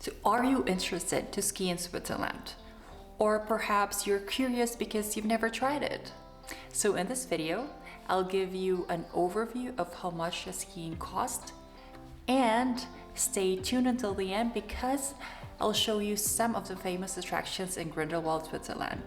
So are you interested to ski in Switzerland? Or perhaps you're curious because you've never tried it? So in this video, I'll give you an overview of how much the skiing costs, and stay tuned until the end because I'll show you some of the famous attractions in Grindelwald, Switzerland.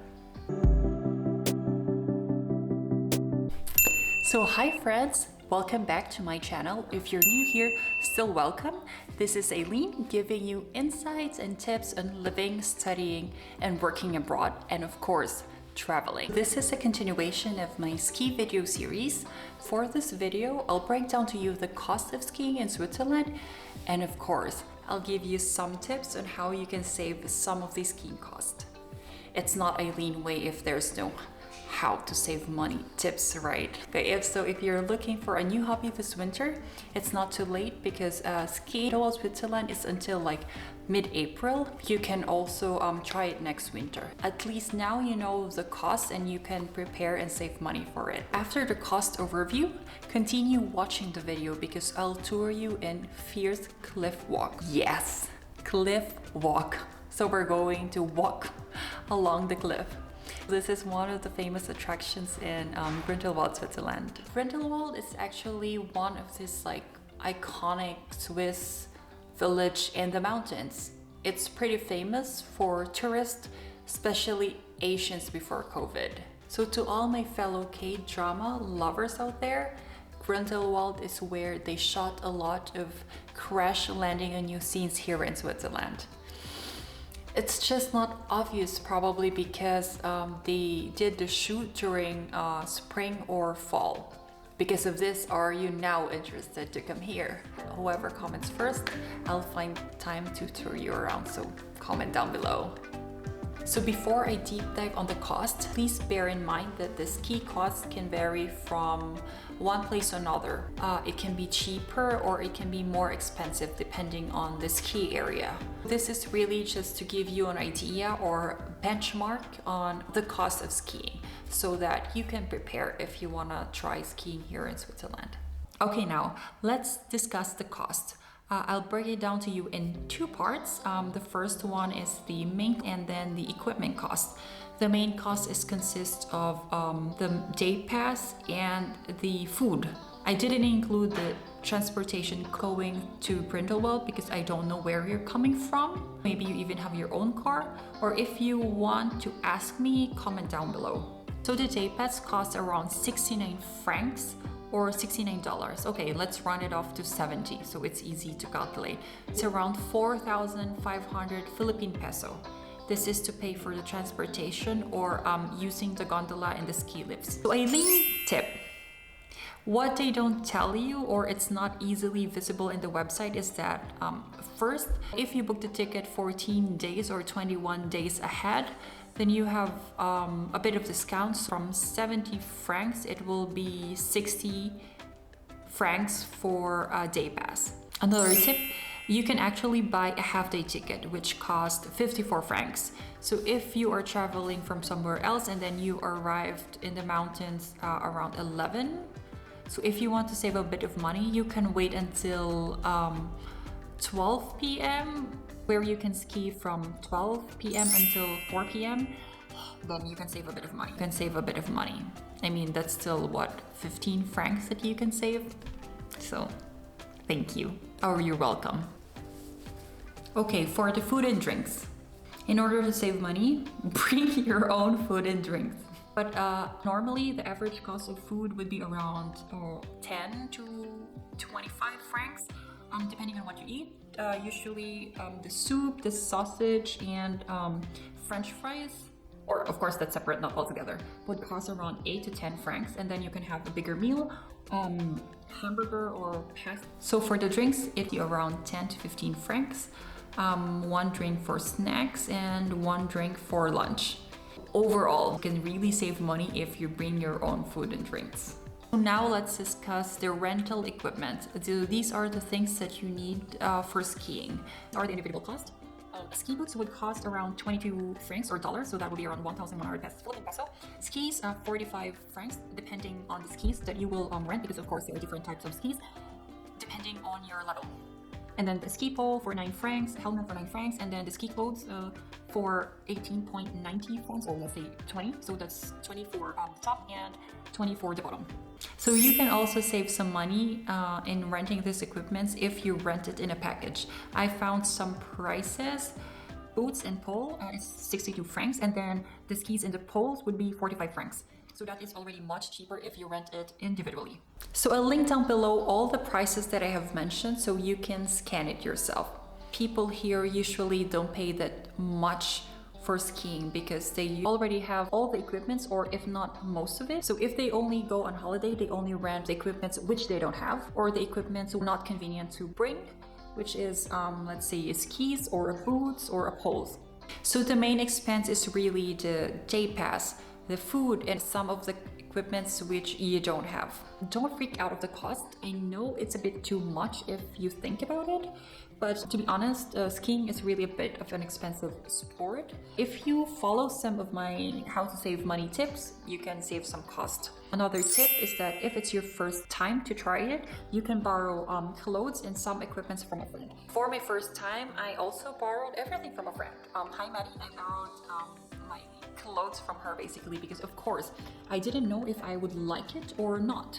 So hi friends, welcome back to my channel. If you're new here, still welcome. This is Aileen giving you insights and tips on living, studying, and working abroad, and of course, traveling. This is a continuation of my ski video series. For this video, I'll break down to you the cost of skiing in Switzerland, and of course, I'll give you some tips on how you can save some of the skiing costs. It's not Aileen way if there's no how to save money tips, right? Okay, if you're looking for a new hobby this winter, it's not too late because skiing in Switzerland is until like mid-April. You can also try it next winter. At least now you know the cost and you can prepare and save money for it. After the cost overview, continue watching the video because I'll tour you in fierce cliff walk. Yes, cliff walk. So we're going to walk along the cliff. This is one of the famous attractions in Grindelwald, Switzerland. Grindelwald is actually one of these like iconic Swiss village in the mountains. It's pretty famous for tourists, especially Asians before COVID. So to all my fellow K-drama lovers out there, Grindelwald is where they shot a lot of crash landing on new scenes here in Switzerland. It's just not obvious probably because they did the shoot during spring or fall. Because of this, are you now interested to come here? Whoever comments first, I'll find time to tour you around, so comment down below. So before I deep dive on the cost, please bear in mind that the ski costs can vary from one place to another. It can be cheaper or it can be more expensive depending on the ski area. This is really just to give you an idea or benchmark on the cost of skiing so that you can prepare if you want to try skiing here in Switzerland. Okay, now let's discuss the cost. I'll break it down to you in two parts. The first one is the main and then the equipment cost. The main cost consists of the day pass and the food. I didn't include the transportation going to Grindelwald because I don't know where you're coming from. Maybe you even have your own car, or if you want to ask me, comment down below. So the day pass costs around 69 francs or $69. Okay, let's round it off to 70 so it's easy to calculate. It's around 4,500 Philippine peso. This is to pay for the transportation or using the gondola and the ski lifts. So Aileen tip. What they don't tell you, or it's not easily visible in the website, is that first, if you book the ticket 14 days or 21 days ahead, then you have a bit of discounts. From 70 francs, it will be 60 francs for a day pass. Another tip, you can actually buy a half-day ticket, which costs 54 francs. So if you are traveling from somewhere else and then you arrived in the mountains around 11, so if you want to save a bit of money, you can wait until 12 p.m. where you can ski from 12 p.m. until 4 p.m. Then you can save a bit of money. You can save a bit of money. I mean, that's still what, 15 francs that you can save? So, thank you. Or you're welcome. Okay, for the food and drinks. In order to save money, bring your own food and drinks. But normally the average cost of food would be around 10 to 25 francs, depending on what you eat. Usually the soup, the sausage, and French fries, or of course that's separate, not all together, would cost around 8 to 10 francs, and then you can have a bigger meal, hamburger or pasta. So for the drinks, it'd be around 10 to 15 francs, one drink for snacks and one drink for lunch. Overall, you can really save money if you bring your own food and drinks. Now let's discuss the rental equipment. So these are the things that you need for skiing. Are the individual cost? Ski boots would cost around 22 francs or dollars, so that would be around 1,100 Philippine peso. Skis, 45 francs, depending on the skis that you will rent, because of course there are different types of skis, depending on your level. And then the ski pole for 9 francs, helmet for 9 francs, and then the ski clothes for 18.90 francs, or let's say 20. So that's 20 for the top and 20 for the bottom. So you can also save some money in renting this equipment if you rent it in a package. I found some prices. Boots and pole is 62 francs, and then the skis and the poles would be 45 francs. So that is already much cheaper if you rent it individually. So I'll link down below all the prices that I have mentioned so you can scan it yourself. People here usually don't pay that much for skiing because they already have all the equipments, or if not most of it. So if they only go on holiday, they only rent the equipments which they don't have, or the equipments not convenient to bring, which is let's say a skis or a boots or a poles. So the main expense is really the day pass, the food, and some of the equipments which you don't have. Don't freak out of the cost. I know it's a bit too much if you think about it, but to be honest, skiing is really a bit of an expensive sport. If you follow some of my how to save money tips, you can save some cost. Another tip is that if it's your first time to try it, you can borrow clothes and some equipment from a friend. For my first time, I also borrowed everything from a friend. Hi Maddie, I borrowed my clothes from her basically because of course I didn't know if I would like it or not.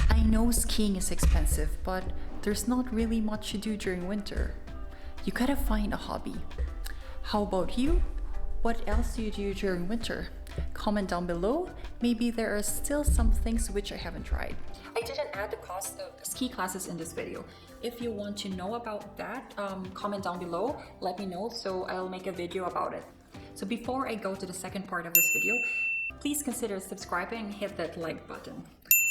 I know skiing is expensive, but there's not really much to do during winter. You gotta find a hobby. How about you? What else do you do during winter? Comment down below. Maybe there are still some things which I haven't tried. I didn't add the cost of ski classes in this video. If you want to know about that, comment down below, let me know so I'll make a video about it. So before I go to the second part of this video, please consider subscribing and hit that like button.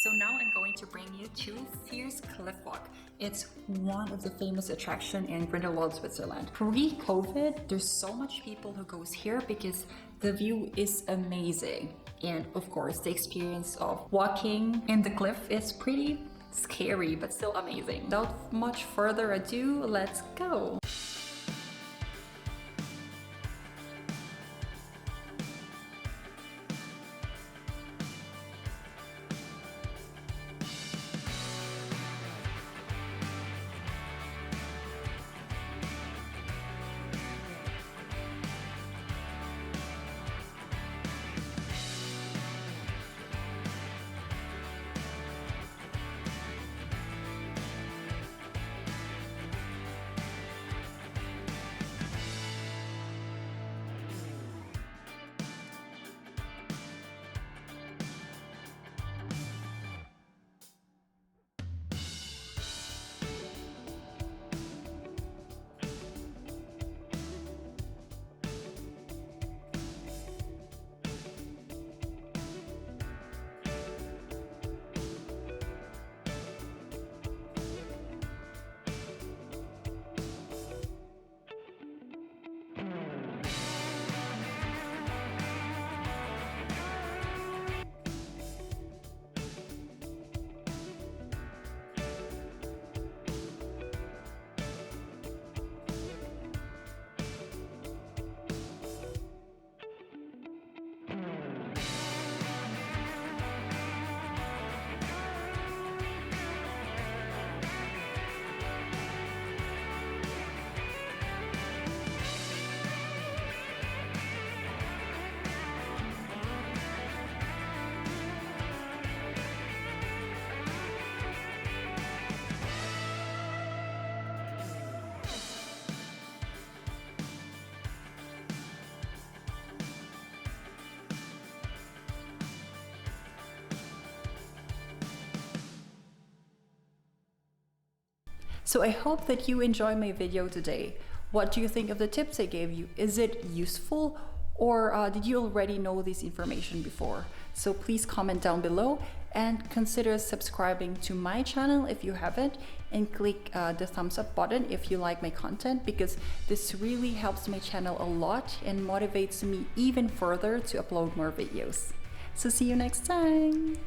So now I'm going to bring you to Fierce Cliff Walk. It's one of the famous attractions in Grindelwald, Switzerland. Pre-COVID, there's so much people who goes here because the view is amazing. And of course, the experience of walking in the cliff is pretty scary, but still amazing. Without much further ado, let's go. So I hope that you enjoy my video today. What do you think of the tips I gave you? Is it useful, or did you already know this information before? So please comment down below and consider subscribing to my channel if you haven't, and click the thumbs up button if you like my content, because this really helps my channel a lot and motivates me even further to upload more videos. So see you next time!